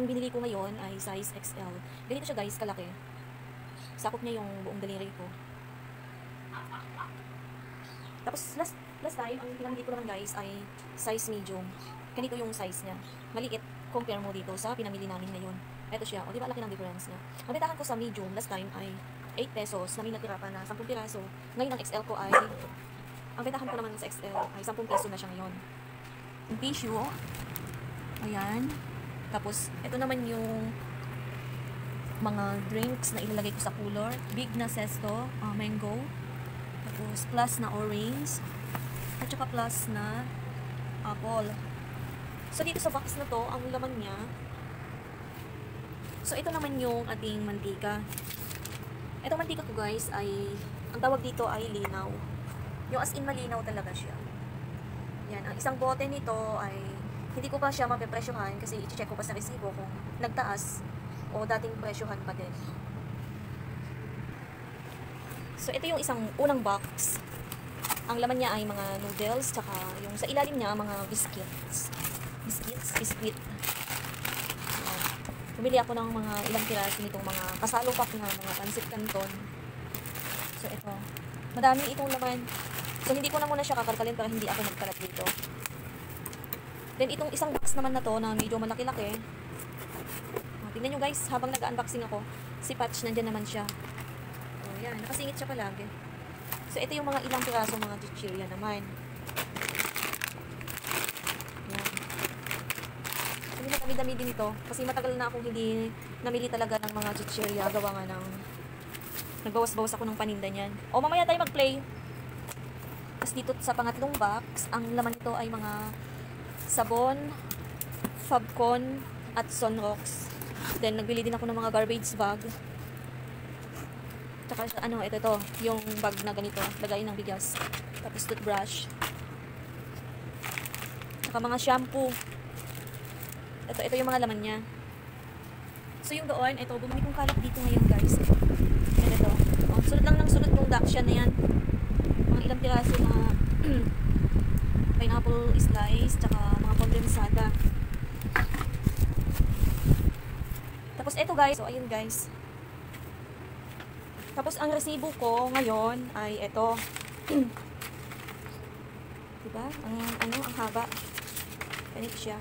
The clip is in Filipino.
ang binili ko ngayon ay size XL. Ganito siya guys, kalaki. Sakop niya yung buong daliri ko. Tapos last time, ang pinamili ko naman guys ay size medium. Ganito yung size niya. Maliit compare mo dito sa pinamili namin ngayon. Ito siya. O, di ba laki ng difference niya? Ang bentahan ko sa medium last time ay 8 pesos na may natira pa na 10 piraso. Ngayon ang XL ko ay, ang bentahan ko naman sa XL ay 10 peso na siya ngayon. Yung tissue, ayan. Tapos, ito naman yung mga drinks na ilalagay ko sa cooler. Big na zesto, mango. Tapos, plus na orange. At saka plus na apple. So, dito sa box na to, ang laman niya. So, ito naman yung ating mantika. Itong mantika ko guys ay, ang tawag dito ay linaw. Yung as in malinaw talaga siya. Yan, ang isang bote nito ay, hindi ko pa siya mapepresyohan kasi i-check ko pa sa resibo kung nagtaas o dating presyohan pa din. So, ito yung isang unang box. Ang laman niya ay mga noodles, tsaka yung sa ilalim niya, mga biscuits. Biscuit. Bumili ako ng mga ilang piraso nitong mga kasalo pack na mga pancit canton. So, ito. Madami itong laman. So, hindi ko na muna siya kakalkalin para hindi ako nagkalat dito. Then, itong isang box naman na to na medyo malaki-laki. Tingnan nyo guys, habang nag-unboxing ako, si Patch, nandyan naman siya. O, yan. Nakasingit siya palagi. So, ito yung mga ilang piraso, mga chichirya naman. Yan. Hindi na dami-dami din ito. Kasi matagal na akong hindi namili talaga ng mga chichirya. Gawa nga ng nagbawas-bawas ako ng paninda niyan. O, mamaya tayo mag-play. Tapos dito sa pangatlong box, ang laman nito ay mga sabon, Fabcon, at Sunrocks. Then, nagbili din ako ng mga garbage bag. Tsaka, ito, yung bag na ganito, lagayin ng bigas. Tapos, toothbrush. Tsaka, mga shampoo. Ito yung mga laman niya. So, yung doon, ito, bumili kong kalat dito ngayon, guys. Yan, ito. Oh, sunod lang ng sunod yung Dakshan na yan. Mga ilang piraso na pineapple slice, tsaka mga kondensada. Tapos ito guys, so ayun guys. Tapos ang resibo ko ngayon ay ito. Diba? Ang haba. Ganito siya.